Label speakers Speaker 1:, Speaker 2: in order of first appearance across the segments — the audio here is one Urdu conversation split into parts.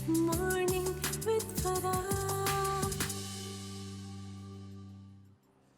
Speaker 1: Morning with Farah.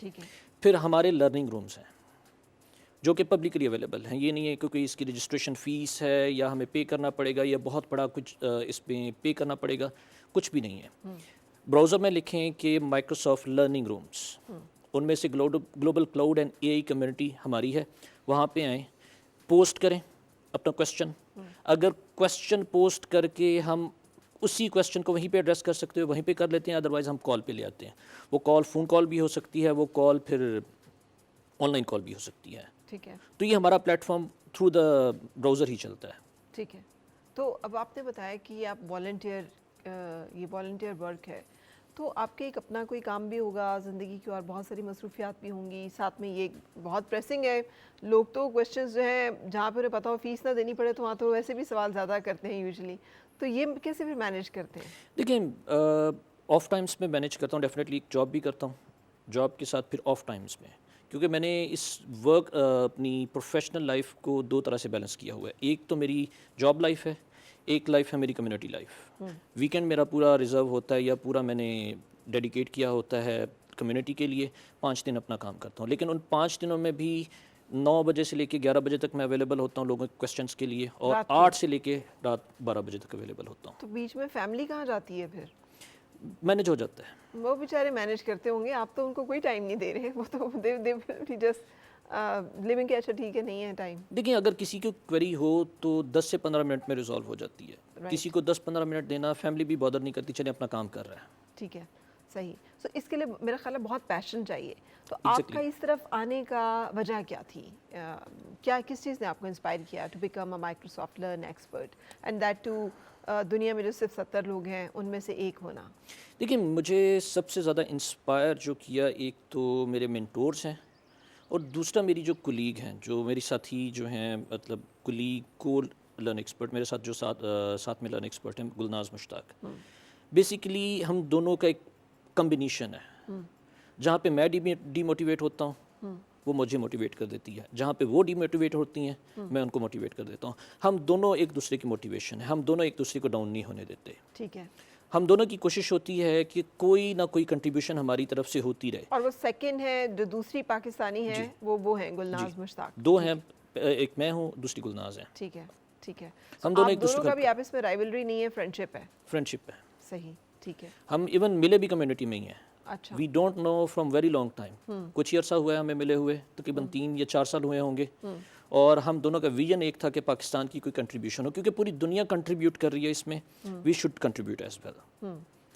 Speaker 2: ٹھیک ہے.
Speaker 3: پھر ہمارے لرننگ رومز ہیں جو کہ پبلکلی اویلیبل ہیں. یہ نہیں ہے کیونکہ اس کی رجسٹریشن فیس ہے یا ہمیں پے کرنا پڑے گا یا بہت بڑا کچھ اس میں پے کرنا پڑے گا, کچھ بھی نہیں ہے. براؤزر میں لکھیں کہ مائکروسافٹ لرننگ رومز, ان میں سے global cloud and a I community ہماری ہے, وہاں پہ آئیں, پوسٹ کریں اپنا کویسچن. اگر کویسچن پوسٹ کر کے ہم اسی کویسچن کو وہیں پہ ایڈریس کر سکتے ہو وہیں پہ کر لیتے ہیں, ادروائز ہم کال پہ لے آتے ہیں. وہ کال فون کال بھی ہو سکتی ہے, وہ کال پھر آن لائن کال بھی ہو سکتی ہے.
Speaker 2: ٹھیک ہے.
Speaker 3: تو یہ ہمارا platform through the browser ہی چلتا ہے.
Speaker 2: ٹھیک ہے. تو اب آپ نے بتایا کہ آپ یہ والنٹیئر ورک ہے, تو آپ کے ایک اپنا کوئی کام بھی ہوگا زندگی کی اور بہت ساری مصروفیات بھی ہوں گی, ساتھ میں یہ بہت پریسنگ ہے. لوگ تو کویسچنز جو ہیں جہاں پہ انہیں پتا ہو فیس نہ دینی پڑے تو وہاں تو ویسے بھی سوال زیادہ کرتے ہیں یوزلی, تو یہ کیسے پھر مینیج کرتے ہیں؟
Speaker 3: دیکھیں آف ٹائمس میں مینیج کرتا ہوں, ڈیفینیٹلی ایک جاب بھی کرتا ہوں, جاب کے ساتھ پھر آف ٹائمس میں, کیونکہ میں نے اس ورک اپنی پروفیشنل لائف کو دو طرح سے بیلنس کیا ہوا ہے. ایک تو میری جاب لائف ہے, ایک لائف ہے میری کمیونٹی لائف. ویکینڈ میرا پورا ریزرو ہوتا ہے یا پورا میں نے ڈیڈیکیٹ کیا ہوتا ہے کمیونٹی کے لیے. 5 دن اپنا کام کرتا ہوں, لیکن ان 5 دنوں میں بھی 9 بجے سے لے کے 11 بجے تک میں اویلیبل ہوتا ہوں لوگوں کے کویسچنس کے لیے, اور 8 سے لے کے رات 12 بجے تک اویلیبل ہوتا ہوں.
Speaker 2: تو بیچ میں فیملی کہاں جاتی ہے پھر؟
Speaker 3: مینیج ہو جاتا ہے.
Speaker 2: وہ بیچارے مینیج کرتے ہوں گے, آپ تو ان کو کوئی ٹائم نہیں دے رہے, وہ تو جسٹ لیونگ کے. اچھا ٹھیک ہے, نہیں ہے ٹائم.
Speaker 3: دیکھیں اگر کسی کو کویری ہو تو 10 سے 15 منٹ میں ریزالو ہو جاتی ہے. کسی کو 10-15 منٹ دینا, فیملی بھی بادر نہیں کرتی, چلے اپنا کام کر رہا ہے.
Speaker 2: ٹھیک ہے, صحیح. سو اس کے لیے میرا خیال ہے بہت پیشن چاہیے. تو آپ کا اس طرف آنے کا وجہ کیا تھی؟ کیا کس چیز نے آپ کو انسپائر کیا to become a Microsoft learn expert and that too دنیا میں جو صرف 70 لوگ ہیں ان میں سے ایک ہونا؟
Speaker 3: دیکھیں مجھے سب سے زیادہ انسپائر جو کیا, ایک تو میرے مینٹورز ہیں, اور دوسرا میری جو کولیگ ہیں, جو میری ساتھی جو ہیں, مطلب کولیگ کو لرن ایکسپرٹ میرے ساتھ جو ساتھ میں لرن ایکسپرٹ ہیں, گلناز مشتاق. بیسیکلی ہم دونوں کا ایک کمبینیشن ہے, جہاں پہ میں ڈی موٹیویٹ ہوتا ہوں وہ مجھے موٹیویٹ کر دیتی ہے, جہاں پہ وہ ڈی موٹیویٹ ہوتی ہیں میں ان کو موٹیویٹ کر دیتا ہوں. ہم دونوں ایک دوسرے کی موٹیویشن ہے, ہم دونوں ایک دوسرے کو ڈاؤن نہیں ہونے دیتے.
Speaker 2: ٹھیک ہے.
Speaker 3: ہم دونوں کی کوشش ہوتی ہے کہ کوئی نہ کوئی کنٹریبیوشن ہماری طرف سے ہوتی رہے.
Speaker 2: اور وہ سیکنڈ ہے جو دوسری پاکستانی ہے وہ ہیں گلناز مشتاق.
Speaker 3: 2 ہیں, ایک میں ہوں, دوسری گلناز ہے.
Speaker 2: ٹھیک ہے. ٹھیک ہے.
Speaker 3: ہم دونوں ایک
Speaker 2: دوسرے
Speaker 3: دوسرے
Speaker 2: کا بھی آپس میں رائیولری نہیں ہے, فرینڈشپ ہے.
Speaker 3: فرینڈشپ ہے.
Speaker 2: صحیح. ٹھیک ہے.
Speaker 3: ہم ایون ملے بھی کمیونٹی میں ہی ہیں.
Speaker 2: اچھا.
Speaker 3: We don't know from very long time, کچھ ہی عرصہ ہوا ہے ہمیں ملے ہوئے, تقریباً 3 یا 4 سال ہوئے ہوں گے. اور ہم دونوں کا ویژن ایک تھا کہ پاکستان کی کوئی کنٹریبیوشن ہو, کیونکہ پوری دنیا کنٹریبیوٹ کر رہی ہے اس میں, we should contribute as well.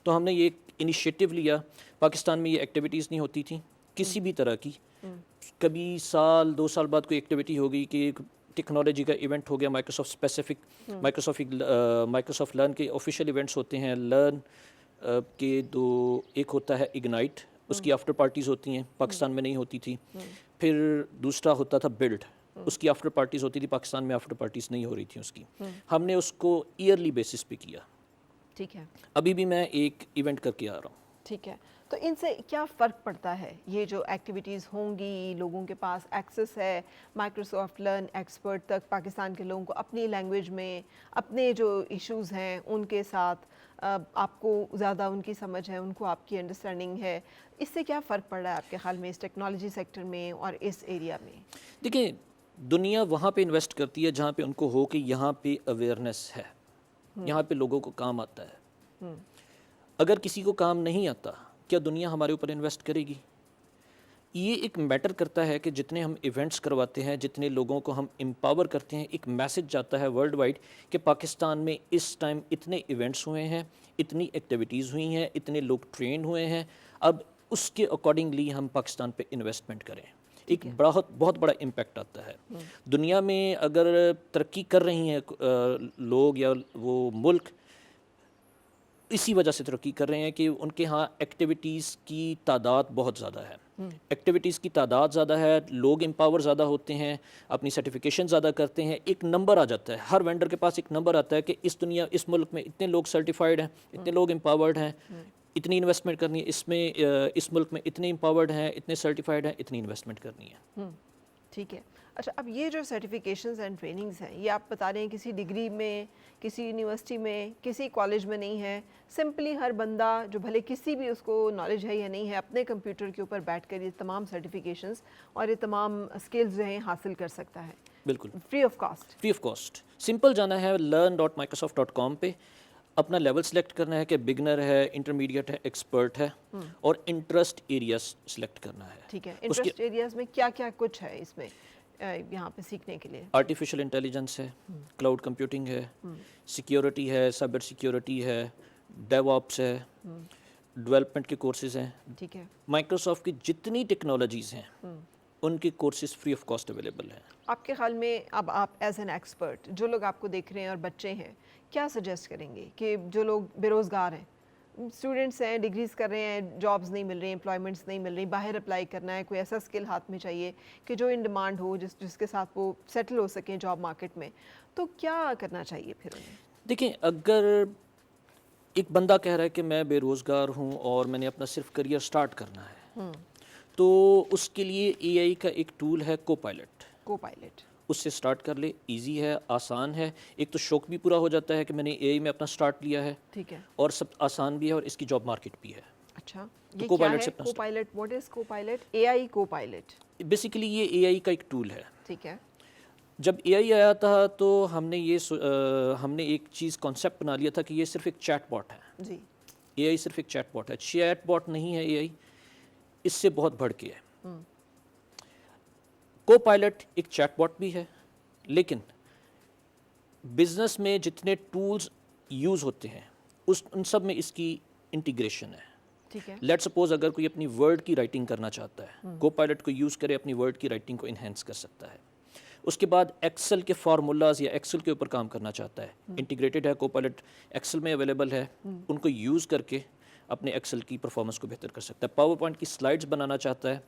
Speaker 3: تو ہم نے یہ انیشیٹو لیا. پاکستان میں یہ ایکٹیویٹیز نہیں ہوتی تھیں کسی بھی طرح کی. کبھی 2 سال بعد کوئی ایکٹیویٹی ہو گئی کہ ٹیکنالوجی کا ایونٹ ہو گیا, مائکروسافٹ اسپیسیفک, مائکروسافٹ لرن کے آفیشیل ایونٹس ہوتے ہیں. لرن کے 2, ایک ہوتا ہے اگنائٹ, اس کی آفٹر پارٹیز ہوتی ہیں, پاکستان میں نہیں ہوتی تھی. پھر دوسرا ہوتا تھا بلڈ, اس کی آفٹر پارٹیز ہوتی تھی, پاکستان میں آفٹر پارٹیز نہیں ہو رہی تھیں اس کی. ہم نے اس کو ایئرلی بیسس پہ کیا.
Speaker 2: ٹھیک ہے.
Speaker 3: ابھی بھی میں ایک ایونٹ کر کے آ رہا ہوں.
Speaker 2: ٹھیک ہے. تو ان سے کیا فرق پڑتا ہے؟ یہ جو ایکٹیویٹیز ہوں گی, لوگوں کے پاس ایکسیس ہے مائکروسافٹ لرن ایکسپرٹ تک, پاکستان کے لوگوں کو اپنی لینگویج میں اپنے جو ایشوز ہیں ان کے ساتھ آپ کو زیادہ ان کی سمجھ ہے, ان کو آپ کی انڈرسٹینڈنگ ہے, اس سے کیا فرق پڑ رہا ہے آپ کے خیال میں اس ٹیکنالوجی سیکٹر میں اور اس ایریا میں؟
Speaker 3: دیکھیں دنیا وہاں پہ انویسٹ کرتی ہے جہاں پہ ان کو ہو کہ یہاں پہ اویئرنیس ہے, یہاں پہ لوگوں کو کام آتا ہے. اگر کسی کو کام نہیں آتا کیا دنیا ہمارے اوپر انویسٹ کرے گی؟ یہ ایک میٹر کرتا ہے کہ جتنے ہم ایونٹس کرواتے ہیں, جتنے لوگوں کو ہم امپاور کرتے ہیں, ایک میسج جاتا ہے ورلڈ وائڈ کہ پاکستان میں اس ٹائم اتنے ایونٹس ہوئے ہیں, اتنی ایکٹیویٹیز ہوئی ہیں, اتنے لوگ ٹرینڈ ہوئے ہیں, اب اس کے اکارڈنگلی ہم پاکستان پہ انویسٹمنٹ کریں. ایک بہت بڑا امپیکٹ آتا ہے. دنیا میں اگر ترقی کر رہی ہیں لوگ یا وہ ملک, اسی وجہ سے ترقی کر رہے ہیں کہ ان کے ہاں ایکٹیویٹیز کی تعداد بہت زیادہ ہے. ایکٹیویٹیز کی تعداد زیادہ ہے, لوگ امپاور زیادہ ہوتے ہیں, اپنی سرٹیفکیشن زیادہ کرتے ہیں, ایک نمبر آ جاتا ہے, ہر وینڈر کے پاس ایک نمبر آتا ہے کہ اس ملک میں اتنے لوگ سرٹیفائڈ ہیں, اتنے لوگ امپاورڈ ہیں, اتنی انویسٹمنٹ کرنی ہے, اس ملک میں اتنے امپاورڈ ہیں, اتنے سرٹیفائڈ ہیں, اتنی انویسٹمنٹ کرنی ہے.
Speaker 2: ٹھیک ہے. اچھا، اب یہ جو سرٹیفکیشنز اینڈ ٹریننگز ہیں، یہ آپ بتا رہے ہیں کسی ڈگری میں، کسی یونیورسٹی میں، کسی کالج میں نہیں ہے، سمپلی ہر بندہ جو بھلے کسی بھی اس کو نالج ہے یا نہیں ہے، اپنے کمپیوٹر کے اوپر بیٹھ کر یہ تمام سرٹیفکیشنز اور یہ تمام اسکلز جو ہیں حاصل کر سکتا ہے
Speaker 3: بالکل
Speaker 2: free of cost.
Speaker 3: Free of cost. Simple جانا ہے learn.microsoft.com پہ، اپنا لیول سلیکٹ کرنا ہے کہ بگنر ہے، انٹرمیڈیٹ ہے، ایکسپرٹ ہے، اور انٹرسٹ ایریا سلیکٹ کرنا ہے.
Speaker 2: ٹھیک ہے. انٹرسٹ ایریاز میں کیا کیا کچھ ہے اس میں یہاں پہ سیکھنے کے لیے؟
Speaker 3: آرٹیفیشل انٹیلیجنس ہے، کلاؤڈ کمپیوٹنگ ہے، سیکیورٹی ہے، سائبر سیکیورٹی ہے، ڈیو آپس ہے، ڈیولپمنٹ کے کورسز ہیں.
Speaker 2: ٹھیک ہے.
Speaker 3: مائکروسافٹ کی جتنی ٹیکنالوجیز ہیں ان کے courses free of cost available ہیں.
Speaker 2: آپ کے خیال میں اب آپ ایز این ایکسپرٹ جو لوگ آپ کو دیکھ رہے ہیں اور بچے ہیں، کیا سجیسٹ کریں گے کہ جو لوگ بے روزگار ہیں، اسٹوڈنٹس ہیں، ڈگریز کر رہے ہیں، جابز نہیں مل رہی، امپلائمنٹس نہیں مل رہی، باہر اپلائی کرنا ہے، کوئی ایسا اسکل ہاتھ میں چاہیے کہ جو ان ڈیمانڈ ہو، جس کے ساتھ وہ سیٹل ہو سکیں جاب مارکیٹ میں، تو کیا کرنا چاہیے پھر انہیں؟
Speaker 3: دیکھیں، اگر ایک بندہ کہہ رہا ہے کہ میں بے روزگار ہوں اور میں نے اپنا صرف کریئر سٹارٹ کرنا ہے، تو اس کے لیے اے آئی کا ایک ٹول ہے کو پائلٹ. اس سے سٹارٹ کر لے، ایزی ہے، آسان ہے. ایک تو شوق بھی پورا ہو جاتا ہے کہ میں نے اے آئی میں اپنا سٹارٹ لیا ہے،
Speaker 2: ٹھیک ہے.
Speaker 3: اور سب آسان بھی ہے، اور اس کی جاب مارکیٹ بھی ہے.
Speaker 2: اچھا،
Speaker 3: تو
Speaker 2: یہ
Speaker 3: کو
Speaker 2: کیا
Speaker 3: پائلٹ
Speaker 2: ہے
Speaker 3: سے اپنا
Speaker 2: کو پائلٹ؟ واٹ از کو پائلٹ؟ اے آئی کو پائلٹ.
Speaker 3: بیسیکلی یہ اے آئی کا ایک ٹول ہے.
Speaker 2: ٹھیک ہے.
Speaker 3: جب اے آئی آیا تھا تو ہم نے ایک چیز کانسیپٹ بنا لیا تھا کہ یہ صرف ایک چیٹ باٹ ہے.
Speaker 2: جی.
Speaker 3: اے آئی صرف ایک چیٹ باٹ ہے. چیٹ باٹ نہیں ہے اے آئی، اس سے بہت بڑھ کے ہے. کو پائلٹ ایک چیٹ باٹ بھی ہے، لیکن بزنس میں جتنے ٹولز یوز ہوتے ہیں ان سب میں اس کی انٹیگریشن ہے.
Speaker 2: ٹھیک ہے.
Speaker 3: لیٹ سپوز اگر کوئی اپنی ورڈ کی رائٹنگ کرنا چاہتا ہے، کو پائلٹ کو یوز کرے، اپنی ورڈ کی رائٹنگ کو انہینس کر سکتا ہے. اس کے بعد ایکسل کے فارمولاز یا ایکسل کے اوپر کام کرنا چاہتا ہے، انٹیگریٹڈ ہے کو پائلٹ، ایکسل میں اویلیبل ہے، ان کو یوز کر کے اپنے ایکسل کی پرفارمنس کو بہتر کر سکتا ہے. پاور پوائنٹ کی سلائڈز بنانا چاہتا ہے،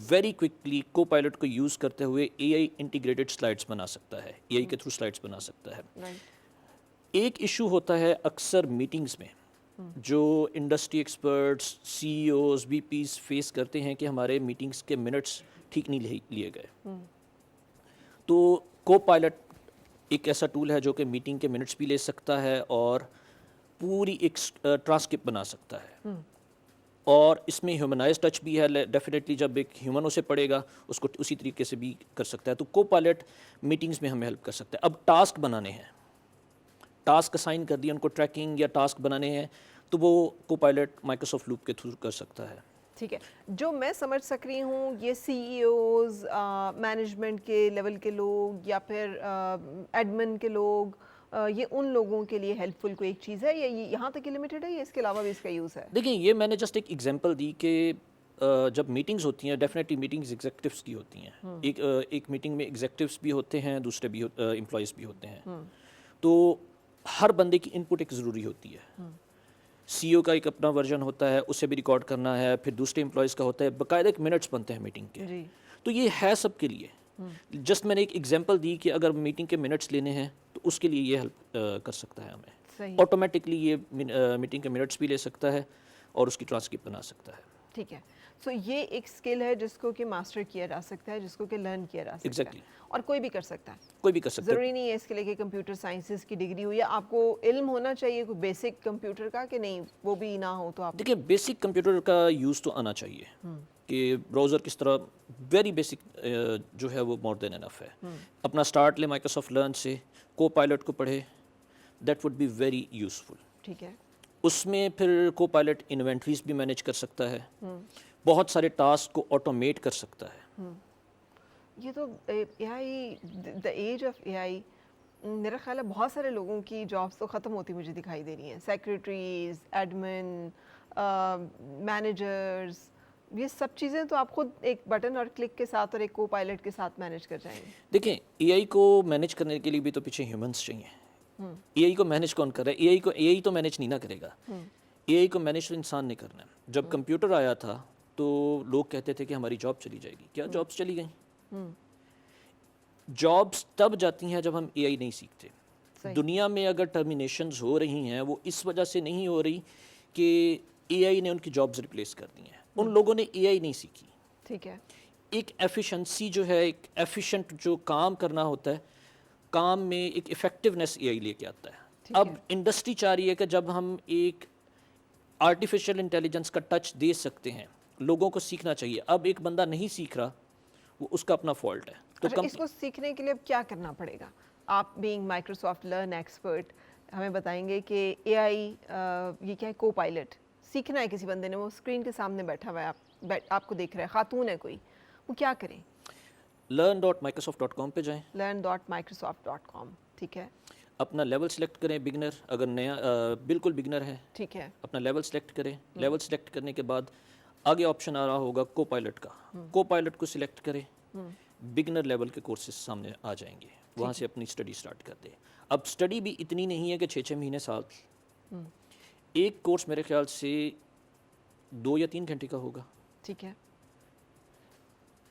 Speaker 3: ویری کوئکلی کو پائلٹ کو یوز کرتے ہوئے اے آئی انٹیگریٹڈ سلائڈز بنا سکتا ہے، اے آئی کے تھرو سلائڈز بنا سکتا ہے. ایک ایشو ہوتا ہے اکثر میٹنگز میں جو انڈسٹری ایکسپرٹس، سی ای اوز، وی پیز فیس کرتے ہیں کہ ہمارے میٹنگز کے منٹس ٹھیک نہیں لیے گئے. تو کو پائلٹ ایک ایسا ٹول ہے جو کہ میٹنگ کے منٹس بھی لے سکتا ہے اور پوری ایک ٹرانسکرپٹ بنا سکتا ہے. اور اس میں ہیومنائز ٹچ بھی ہے. ڈیفینیٹلی جب ایک ہیومن اسے پڑھے گا اس کو اسی طریقے سے بھی کر سکتا ہے. تو کو پائلٹ میٹنگز میں ہمیں ہیلپ کر سکتا ہے. اب ٹاسک بنانے ہیں، ٹاسک اسائن کر دیا ان کو، ٹریکنگ یا ٹاسک بنانے ہیں، تو وہ کو پائلٹ مائکروسافٹ لوپ کے تھرو کر سکتا ہے.
Speaker 2: ٹھیک ہے. جو میں سمجھ سک رہی ہوں، یہ سی ای اوز، مینجمنٹ کے لیول کے لوگ یا پھر ایڈمن کے لوگ، یہ ان لوگوں کے لیے ہیلپ فل کوئی ایک چیز ہے، یا یہاں تک لمیٹڈ ہے یا اس کے علاوہ بھی اس کا یوز ہے؟
Speaker 3: دیکھیں، یہ میں نے جسٹ ایک ایگزامپل دی کہ جب میٹنگز ہوتی ہیں، ڈیفینیٹلی میٹنگز ایگزیکٹوس کی ہوتی ہیں. ایک میٹنگ میں ایگزیکٹوس بھی ہوتے ہیں، دوسرے بھی امپلائیز بھی ہوتے ہیں. تو ہر بندے کی ان پٹ ایک ضروری ہوتی ہے. سی او کا ایک اپنا ورژن ہوتا ہے، اسے بھی ریکارڈ کرنا ہے، پھر دوسرے امپلائیز کا ہوتا ہے، باقاعدہ ایک منٹس بنتے ہیں میٹنگ کے. تو یہ ہے سب کے لیے. جسٹ میں نے ایک ایگزامپل دی کہ اگر میٹنگ کے منٹس لینے ہیں تو اس کے لیے یہ ہیلپ کر سکتا ہے ہمیں. آٹومیٹکلی یہ میٹنگ کے منٹس بھی لے سکتا ہے اور اس کی ٹرانسکرپٹ بنا سکتا ہے.
Speaker 2: ٹھیک ہے. سو یہ ایک اسکل ہے جس کو کہ ماسٹر کیا جا سکتا ہے، جس کو کہ لرن کیا جا سکتا ہے، اور کوئی بھی کر سکتا ہے.
Speaker 3: کوئی بھی کر سکتا ہے.
Speaker 2: ضروری نہیں ہے اس کے لیے کہ کمپیوٹر سائنسز کی ڈگری ہو، یا آپ کو علم ہونا چاہیے کوئی بیسک کمپیوٹر کا، کہ نہیں وہ بھی نہ ہو تو آپ؟
Speaker 3: دیکھیں، بیسک کمپیوٹر کا یوز تو آنا چاہیے کہ براؤزر کس طرح، ویری بیسک جو ہے وہ مور دین انف ہے. اپنا سٹارٹ لے مائکروسافٹ لرن سے، کو پائلٹ کو پڑھے، that would be very useful.
Speaker 2: ٹھیک ہے.
Speaker 3: اس میں پھر کو پائلٹ انوینٹریز بھی مینیج کر سکتا ہے، بہت سارے ٹاسک کو آٹومیٹ کر سکتا ہے.
Speaker 2: یہ تو اے آئی، دا ایج آف اے آئی، میرا خیال ہے بہت سارے لوگوں کی جابس تو ختم ہوتی مجھے دکھائی دے رہی ہیں. سیکریٹریز، ایڈمن، مینیجرز، یہ سب چیزیں تو آپ خود ایک بٹن اور کلک کے ساتھ اور ایک کو پائلٹ کے ساتھ مینیج کر جائیں گے.
Speaker 3: دیکھیں، اے آئی کو مینیج کرنے کے لیے بھی تو پیچھے ہیومنس چاہیے. اے آئی کو مینیج کون کر رہا ہے؟ اے آئی تو مینیج نہیں نہ کرے گا. اے آئی کو مینیج تو انسان نے کرنا ہے. جب کمپیوٹر آیا تھا تو لوگ کہتے تھے کہ ہماری جاب چلی جائے گی. کیا جابس چلی گئیں؟ جابس تب جاتی ہیں جب ہم اے آئی نہیں سیکھتے. دنیا میں اگر ٹرمینیشنز ہو رہی ہیں وہ اس وجہ سے نہیں ہو رہی کہ اے آئی نے ان کی جابس ریپلیس کر دی ہیں. ان لوگوں نے اے آئی نہیں سیکھی.
Speaker 2: ٹھیک ہے.
Speaker 3: ایک ایفیشنسی جو ہے، ایک ایفیشنٹ جو کام کرنا ہوتا ہے، کام میں ایک افیکٹونیس اے آئی لے کے آتا ہے. اب انڈسٹری چاہ رہی ہے کہ جب ہم ایک آرٹیفیشل انٹیلیجنس کا ٹچ دے سکتے ہیں، لوگوں کو سیکھنا چاہیے. اب ایک بندہ نہیں سیکھ رہا، وہ اس کا اپنا فالٹ ہے. تو
Speaker 2: اس کو سیکھنے کے لیے اب کیا کرنا پڑے گا؟ آپ بینگ مائکروسافٹ لرن ایکسپرٹ ہمیں بتائیں گے کہ اے آئی یہ کیا ہے، کو پائلٹ سیکھنا ہے کسی بندے نے، وہ اسکرین کے سامنے بیٹھا ہوا ہے، آپ کو دیکھ رہا ہے، خاتون ہے کوئی، وہ کیا کریں؟
Speaker 3: learn.microsoft.com پہ جائیں.
Speaker 2: learn.microsoft.com. ٹھیک ہے.
Speaker 3: اپنا لیول سلیکٹ کریں، بگنر، اگر نیا بالکل بگنر ہے
Speaker 2: ٹھیک ہے.
Speaker 3: اپنا لیول سلیکٹ کریں. لیول سلیکٹ کرنے کے بعد آگے آپشن آ رہا ہوگا کو پائلٹ کا. کو پائلٹ کو سلیکٹ کریں. بگنر لیول کے کورسز سامنے آ جائیں گے، وہاں سے اپنی اسٹڈی سٹارٹ کر دیں. اب اسٹڈی بھی اتنی نہیں ہے کہ 6 مہینے سال. ایک کورس میرے خیال سے 2 یا 3 گھنٹے کا ہوگا.
Speaker 2: ٹھیک ہے.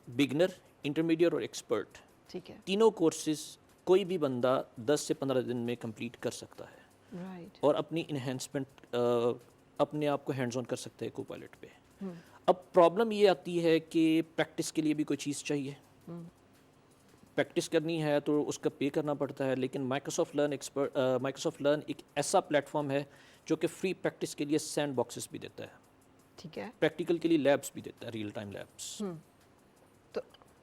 Speaker 3: بگنر، انٹرمیڈیٹ اور ایکسپرٹ،
Speaker 2: ٹھیک ہے.
Speaker 3: تینوں کورسز کوئی بھی بندہ 10 سے 15 دن میں کمپلیٹ کر سکتا ہے.
Speaker 2: رائٹ.
Speaker 3: اور اپنی انہینسمنٹ اپنے آپ کو ہینڈز آن کر سکتے ہیں کو پائلٹ پہ. اب پرابلم یہ آتی ہے کہ پریکٹس کے لیے بھی کوئی چیز چاہیے. پریکٹس کرنی ہے تو اس کا پے کرنا پڑتا ہے. لیکن مائکروسافٹ لرن ایک ایسا پلیٹ فارم ہے جو کہ فری پریکٹس کے لیے سینڈ باکسز بھی دیتا ہے.
Speaker 2: ٹھیک ہے.
Speaker 3: پریکٹیکل کے لیے لیبس بھی دیتا ہے، ریئل ٹائم لیبس.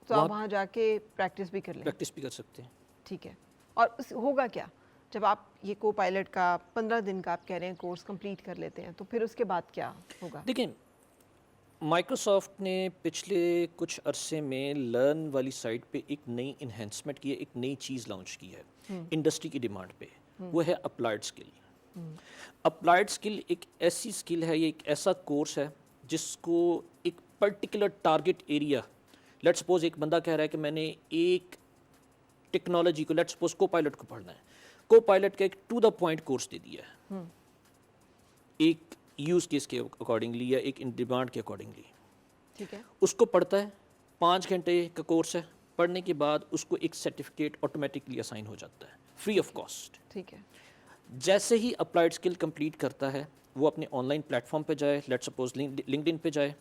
Speaker 2: تو آپ وہاں جا کے پریکٹس بھی کر لیں.
Speaker 3: پریکٹس بھی کر سکتے ہیں.
Speaker 2: ٹھیک ہے. اور ہوگا کیا جب آپ یہ کو پائلٹ کا 15 دن کا آپ کہہ رہے ہیں کورس کمپلیٹ کر لیتے ہیں، تو پھر اس کے بعد کیا ہوگا؟
Speaker 3: دیکھیں، مائکروسافٹ نے پچھلے کچھ عرصے میں لرن والی سائٹ پہ ایک نئی انہینسمنٹ کی ہے، ایک نئی چیز لانچ کی ہے انڈسٹری کی ڈیمانڈ پہ. وہ ہے اپلائیڈ اسکل. اپلائیڈ اسکل ایک ایسی اسکل ہے، یہ ایک ایسا کورس ہے جس کو ایک particular target area, let suppose ایک بندہ کہہ رہا ہے کہ میں نے ایک ٹیکنالوجی کو، لیٹ سپوز کو پائلٹ کو پڑھنا ہے. کو پائلٹ کا ایک ٹو دا پوائنٹ کورس دے دیا ہے، ایک یوز کیس کے اکارڈنگلی یا ایک ڈیمانڈ کے اکارڈنگلی.
Speaker 2: ٹھیک ہے.
Speaker 3: اس کو پڑھتا ہے، 5 گھنٹے کا کورس ہے. پڑھنے کے بعد اس کو ایک سرٹیفکیٹ آٹومیٹکلی اسائن ہو جاتا ہے فری آف کاسٹ.
Speaker 2: ٹھیک ہے.
Speaker 3: جیسے ہی اپلائیڈ اسکل کمپلیٹ کرتا ہے، وہ اپنے آن لائن پلیٹ فارم پہ جائے، لیٹ سپوز لنکڈ ان پہ جائے،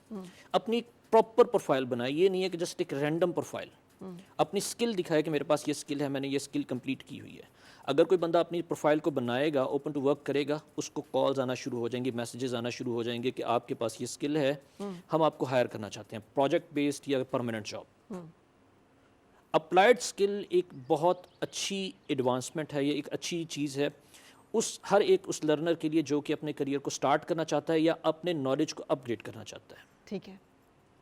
Speaker 3: اپنی پراپر پروفائل بنائے. یہ نہیں ہے کہ جسٹ ایک رینڈم پروفائل. اپنی اسکل دکھائے کہ میرے پاس یہ اسکل ہے، میں نے یہ اسکل کمپلیٹ کی ہوئی ہے. اگر کوئی بندہ اپنی پروفائل کو بنائے گا، اوپن ٹو ورک کرے گا، اس کو کالز آنا شروع ہو جائیں گے، میسیجز آنا شروع ہو جائیں گے کہ آپ کے پاس یہ اسکل ہے، ہم آپ کو ہائر کرنا چاہتے ہیں، پروجیکٹ بیسڈ یا پرماننٹ جاب. اپلائیڈ اسکل ایک بہت اچھی ایڈوانسمنٹ ہے، یہ ایک اچھی چیز ہے ہر ایک اس لرنر کے لیے جو کہ اپنے کریئر کو سٹارٹ کرنا چاہتا ہے یا اپنے نالج کو اپ گریڈ کرنا چاہتا ہے.
Speaker 2: ٹھیک ہے.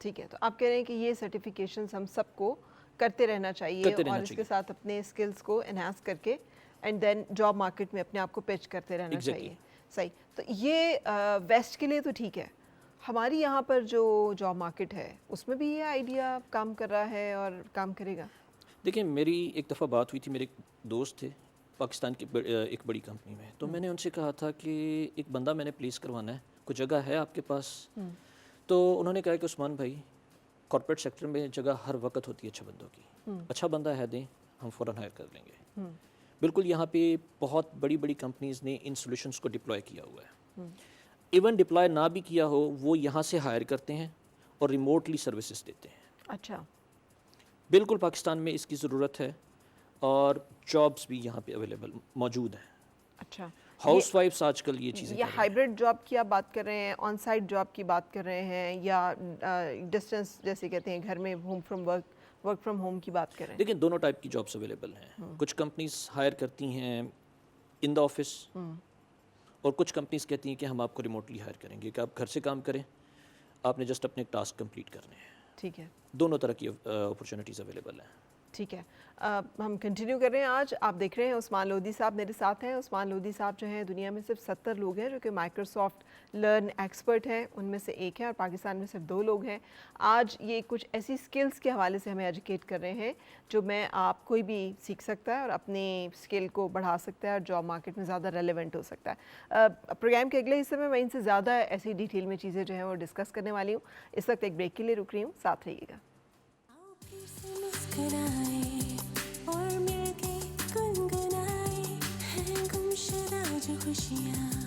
Speaker 2: ٹھیک ہے. تو آپ کہہ رہے ہیں کہ یہ سرٹیفیکیشنز ہم سب کو کرتے رہنا چاہیے اور اس کے ساتھ اپنے اسکلز کو انہانس کر کے اینڈ دین جاب مارکیٹ میں اپنے آپ کو پیچ کرتے رہنا چاہیے. صحیح. تو یہ ویسٹ کے لیے تو ٹھیک ہے. ہماری یہاں پر جو جاب مارکیٹ ہے اس میں بھی یہ آئیڈیا کام کر رہا ہے اور کام کرے گا؟
Speaker 3: دیکھیں، میری ایک دفعہ بات ہوئی تھی، میرے دوست تھے پاکستان کی ایک بڑی کمپنی میں. تو میں نے ان سے کہا تھا کہ ایک بندہ میں نے پلیس کروانا ہے، کوئی جگہ ہے آپ کے پاس؟ تو انہوں نے کہا کہ عثمان بھائی، کارپوریٹ سیکٹر میں جگہ ہر وقت ہوتی ہے اچھے بندوں کی. اچھا بندہ ہے دیں، ہم فوراً ہائر کر لیں گے. بالکل یہاں پہ بہت بڑی بڑی کمپنیز نے ان سولوشنس کو ڈپلوائے کیا ہوا ہے. ایون ڈپلوائے نہ بھی کیا ہو، وہ یہاں سے ہائر کرتے ہیں اور ریموٹلی سروسز دیتے ہیں.
Speaker 2: اچھا.
Speaker 3: بالکل پاکستان میں اس کی ضرورت ہے اور جابس بھی یہاں پہ اویلیبل موجود ہیں.
Speaker 2: اچھا.
Speaker 3: ہاؤس وائفس آج کل یہ چیزیں
Speaker 2: یہ ہائبرڈ جاب کی آپ بات کر رہے ہیں، آن سائٹ جاب کی بات کر رہے ہیں، یا ڈسٹینس جیسے کہتے ہیں گھر میں ورک فرام ہوم کی بات کر رہے ہیں؟
Speaker 3: لیکن دونوں ٹائپ کی جابس اویلیبل ہیں. کچھ کمپنیز ہائر کرتی ہیں ان دا آفس اور کچھ کمپنیز کہتی ہیں کہ ہم آپ کو ریموٹلی ہائر کریں گے کہ آپ گھر سے کام کریں، آپ نے جسٹ اپنے ٹاسک کمپلیٹ کرنے ہیں.
Speaker 2: ٹھیک ہے.
Speaker 3: دونوں طرح کی اپرچونیٹیز اویلیبل ہیں.
Speaker 2: ٹھیک ہے. ہم کنٹینیو کر رہے ہیں. آج آپ دیکھ رہے ہیں عثمان لودھی صاحب میرے ساتھ ہیں. عثمان لودھی صاحب جو ہیں دنیا میں صرف 70 لوگ ہیں جو کہ مائکروسافٹ لرن ایکسپرٹ ہیں، ان میں سے ایک ہے، اور پاکستان میں صرف 2 لوگ ہیں. آج یہ کچھ ایسی سکلز کے حوالے سے ہمیں ایجوکیٹ کر رہے ہیں جو میں آپ کوئی بھی سیکھ سکتا ہے اور اپنی سکل کو بڑھا سکتا ہے اور جاب مارکیٹ میں زیادہ ریلیونٹ ہو سکتا ہے. پروگرام کے اگلے حصے میں ان سے زیادہ ایسی ڈیٹیل میں چیزیں جو ہیں وہ ڈسکس کرنے والی ہوں. اس وقت ایک بریک کے لیے رک رہی ہوں، ساتھ رہیے گا.
Speaker 1: اور مل کے گنگنائے ہیں گمشدہ جو خوشیاں.